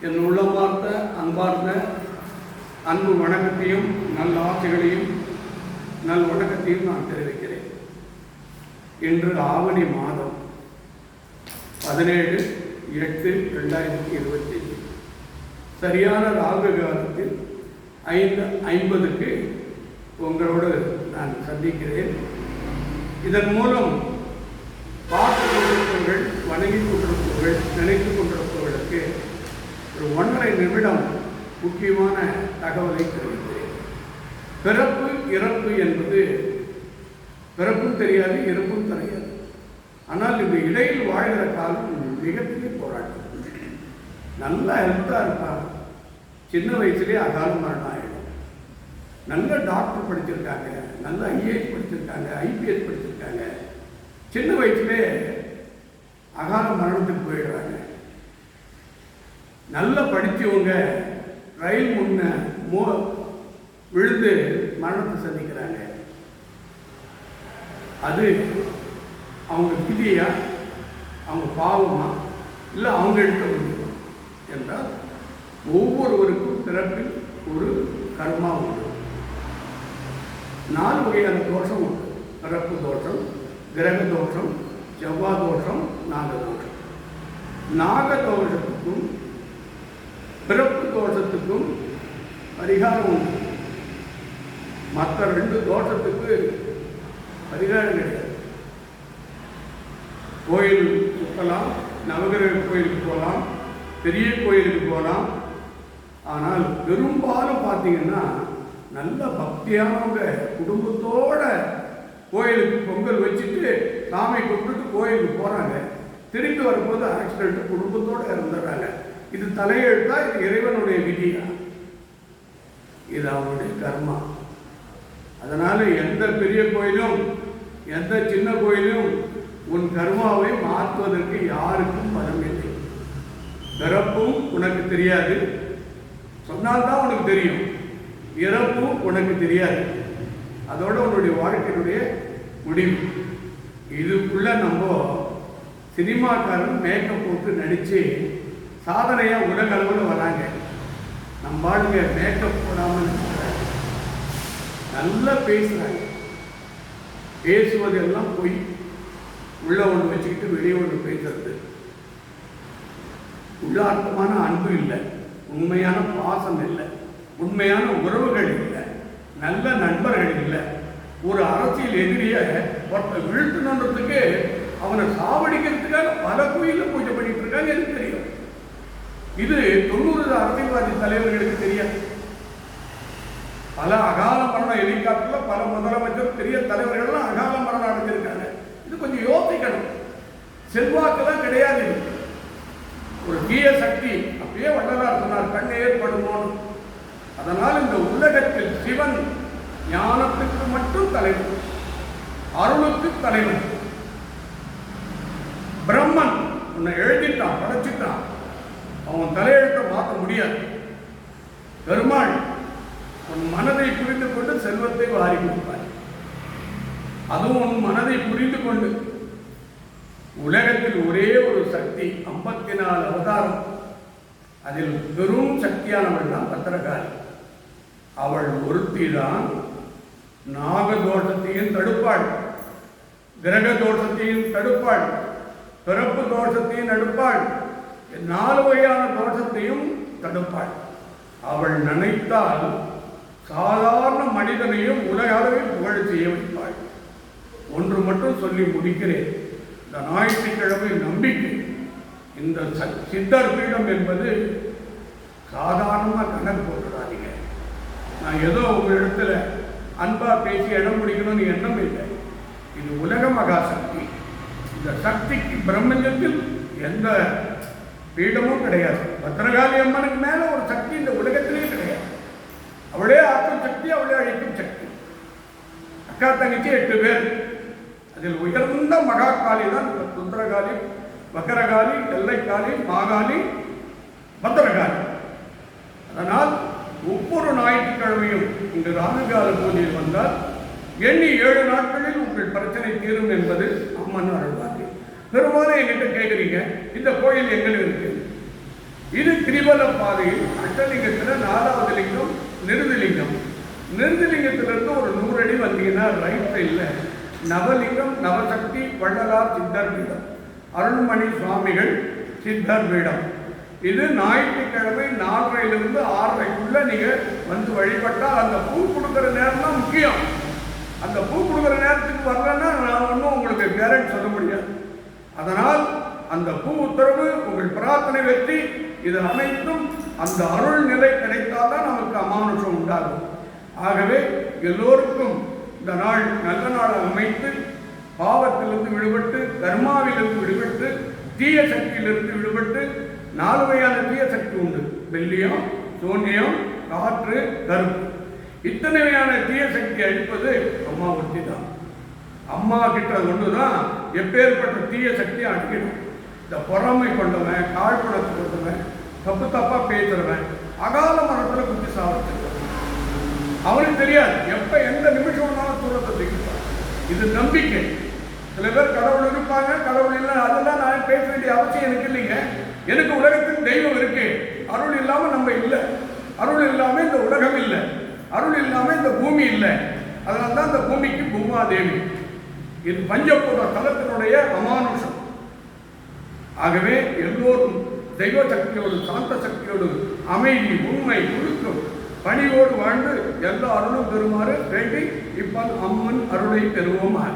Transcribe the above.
என் உள்ளமார்ந்த அன்பார்ந்த அன்பு வணக்கத்தையும் நல்ல ஆசைகளையும் நல் வணக்கத்தையும் நான் தெரிவிக்கிறேன். இன்று ஆவணி மாதம் 17/8/2025 சரியான ராகு காலத்தில் 5:50 உங்களோடு நான் சந்திக்கிறேன். இதன் மூலம் பார்த்து கொண்டிருப்பவர்கள், வணங்கிக் கொண்டிருப்பவர்கள், நினைத்துக் கொண்டிருப்பவர்களுக்கு ஒரு 1.5 நிமிடம் முக்கியமான தகவலை தெரிவிக்கிறேன். பிறப்பு இறப்பு என்பது பிறப்பும் தெரியாது, இறப்பும் தெரியாது. ஆனால் இந்த இடையில் வாழ்கிற காலம் மிகப்பெரிய போராட்டம். நல்லா ஹெல்த்தாக இருப்பாங்க, சின்ன வயசுலேயே அகால மரணம் ஆகிடும். நல்ல டாக்டர் படிச்சிருக்காங்க, நல்ல ஐஏஎஸ் படிச்சிருக்காங்க, ஐபிஎஸ் படிச்சிருக்காங்க, சின்ன வயசுலேயே அகால மரணத்துக்கு போயிடுறாங்க. நல்லா படித்தவங்க ரயில் முன்ன விழுந்து மரணத்தை சந்திக்கிறாங்க. அது அவங்க விதியா, அவங்க பாவமா, இல்லை அவங்க எடுக்க முடியுமா என்றால் ஒவ்வொருவருக்கும் பிறப்பில் ஒரு கர்மா உண்டு. 4 வகையான தோஷம் உண்டு. பிறப்பு தோஷம், கிரக தோஷம், செவ்வாய் தோஷம், நாகதோஷம். நாகதோஷத்துக்கும் பிறப்பு தோஷத்துக்கும் பரிகாரம் உண்டு. மற்ற 2 தோஷத்துக்கு பரிகாரம் கிடையாது. கோயில் சுற்றலாம், நவகிரக கோயிலுக்கு போகலாம், பெரிய கோயிலுக்கு போகலாம். ஆனால் பெரும்பாலும் பார்த்தீங்கன்னா நல்ல பக்தியானவங்க குடும்பத்தோட கோயிலுக்கு பொங்கல் வச்சுட்டு சாமி கும்பிட்டு கோயிலுக்கு போகிறாங்க. திரும்பி வரும்போது ஆக்சிடென்ட், குடும்பத்தோடு இறந்துடுறாங்க. இது தலையெழுத்தா, இது இறைவனுடைய விதியா? இது அவனுடைய கர்மா. அதனால எந்த பெரிய கோயிலும் எந்த சின்ன கோயிலும் உன் கர்மாவை மாற்றுவதற்கு யாருக்கும் பலம் இல்லை. பிறப்பும் உனக்கு தெரியாது, சொன்னால்தான் உனக்கு தெரியும். இறப்பும் உனக்கு தெரியாது, அதோட உன்னுடைய வாழ்க்கையினுடைய முடிவு. இதுக்குள்ள நம்ம சினிமாக்காரன் மேக்கப் போட்டு நடித்து சாதனையாக உலக அளவில் வராங்க. நம்ம ஆளுங்க மேக்கப் போடாமல் நல்லா பேசுகிறாங்க. பேசுவதெல்லாம் பொய், உள்ள ஒன்று வச்சுக்கிட்டு வெளியே ஒன்று பேசுறது. உள்ளார்த்தமான அன்பு இல்லை, உண்மையான பாசம் இல்லை, உண்மையான உறவுகள் இல்லை, நல்ல நண்பர்கள் இல்லை. ஒரு அரசியல் எதிரியை ஒருத்தர் வீழ்த்தணுன்றதுக்கு அவனை சாவடிக்கிறதுக்காக பல கோயிலில் பூஜை பண்ணிட்டு இருக்காங்க. எனக்கு தெரியும். இது 90 அரசியல்வாதி தலைவர்களுக்கு தெரியாது. பல அகால மரணம் ஹெலிகாப்டரில் பல முதலமைச்சர், பெரிய தலைவர்கள்லாம் அகால மரணம் அடைஞ்சிருக்காங்க. இது கொஞ்சம் யோசிக்கணும். செல்வாக்கெல்லாம் கிடையாது. ஒரு தீய சக்தி, அப்படியே வள்ளலார் சொன்னார், கண்ணே ஏற்படுமோன்னு. அதனால் இந்த உலகத்தில் சிவன் ஞானத்துக்கு மட்டும் தலைவன், அருளுக்கு தலைவன். பிரம்மன் உன்னை எழுதிட்டான், படைச்சிட்டான், அவன் தலையெழுத்தை மாற்ற முடியாது. பெருமாள் உன் மனதை புரிந்து கொண்டு செல்வத்தை வாரி கொடுப்பார். அதுவும் உன் மனதை புரிந்து கொண்டு. உலகத்தில் ஒரே ஒரு சக்தி, 54 அவதாரம், அதில் பெரும் சக்தியானவள் தான் பத்திரகாளி. அவள் ஒருத்தி தான் நாகதோஷத்தையும் தடுப்பாள், கிரக தோஷத்தையும் தடுப்பாள், பிறப்பு தோஷத்தையும் தடுப்பாள், 4 வகையான தோஷத்தையும் தடுப்பாள். அவள் நினைத்தால் சாதாரண மனிதனையும் உலக அளவில் புகழ் செய்ய வைப்பாள். ஒன்று மட்டும் சொல்லி முடிக்கிறேன். இந்த ஞாயிற்றுக்கிழமை நம்பிக்கை, இந்த சித்தர் பீடம் என்பது சாதாரணமாக கணக்கு போட்டுடாதீங்க. நான் ஏதோ உங்கள் இடத்துல அன்பாக பேசி இடம் பிடிக்கணும்னு எண்ணம் இல்லை. இது உலக மகாசக்தி. இந்த சக்திக்கு பிரம்மஞ்சத்தில் எந்த பீடமும் கிடையாது. பத்திரகாளி அம்மனுக்கு மேலே ஒரு சக்தி இந்த உலகத்திலேயே கிடையாது. அவளே ஆக்கும் சக்தி, அவளே அழிக்கும் சக்தி. அக்கா தங்கச்சி 8 பேர். அதில் உயர்ந்த மகாகாளி தான் ருத்ரகாளி, வக்கரகாளி, எல்லைக்காளி, மாகாளி, பத்திரகாளி. அதனால் ஒவ்வொரு ஞாயிற்றுக்கிழமையும் இங்கு ராகுகால பூஜையில் வந்தால் எண்ணி 7 நாட்களில் உங்கள் பிரச்சனை தீரும் என்பது அம்மன் அருள்வாக்கு. பெரும்பாலும் என்கிட்ட கேட்குறீங்க, இந்த கோயில் எங்கே இருக்கு? இது கிரிவல பாதையில் அஷ்டலிங்கத்தில் 4வது லிங்கம் நிருதிலிங்கம். நிருதிலிங்கத்திலிருந்து ஒரு 100 அடி வந்தீங்கன்னா ரைட் சைடில் நவலிங்கம், நவசக்தி, வள்ளலார் சித்தர் பீடம், அருள்மணி சுவாமிகள் சித்தர் பீடம். இது ஞாயிற்றுக்கிழமை 4:30லிருந்து 6:30க்குள்ள நீங்க வந்து வழிபட்டால் அந்த பூ கொடுக்குற நேரம் தான் முக்கியம். அந்த பூ கொடுக்குற நேரத்துக்கு வரலன்னா நான் ஒன்றும் உங்களுக்கு கேரண்ட் சொல்ல முடியாது. அதனால் அந்த பூ உத்தரவு உங்கள் பிரார்த்தனை வெற்றி இது அனைத்தும் அந்த அருள் நிலை கிடைத்தால்தான் நமக்கு அமானுஷம் உண்டாகும். ஆகவே எல்லோருக்கும் இந்த நாள் நல்ல நாள் அமைத்து பாவத்திலிருந்து விடுபட்டு, கர்மாவிலிருந்து விடுபட்டு, தீய சக்தியிலிருந்து விடுபட்டு, 4 வகையான தீய சக்தி உண்டு. வெள்ளியம், சூன்யம், காற்று, கருப்பு. இத்தனை வகையான தீய சக்தி அழிப்பது அம்மா ஒட்டி தான். அம்மா கிட்ட ஒன்றுதான் எப்பேற்பட்ட தீய சக்தியை அடிக்கணும். இந்த பொறாமை கொண்டவன், காழ்ப்புணர்ச்சி கொண்டவன், தப்பு தப்பா பேசுறவன் அகால மரத்தில் குத்தி சாப்பிட்டு அவனுக்கு தெரியாது எப்ப எந்த நிமிஷம் வேணாலும் தூரத்தை தூக்கிப்பான். இது நம்பிக்கை. சில பேர் கடவுள் இருப்பாங்க, கடவுள் இல்லை, அதெல்லாம் நான் பேச வேண்டிய அவசியம் எனக்கு இல்லைங்க. எனக்கு உலகத்தில் தெய்வம் இருக்கு. அருள் இல்லாம நம்ம இல்லை, அருள் இல்லாம இந்த உலகம் இல்லை, அருள் இல்லாம இந்த பூமி இல்லை. அதனால்தான் இந்த பூமிக்கு பூமாதேவி. இது பஞ்சபூத தலத்தினுடைய அமானுஷம். ஆகவே எல்லோரும் தெய்வ சக்தியோடு, சாந்த சக்தியோடு, அமைதி, உண்மை, ஒழுக்கம், பணியோடு வாழ்ந்து எல்லா அருளும் பெறுமாறு வேண்டி இப்ப அம்மன் அருளை பெறுவோமாக.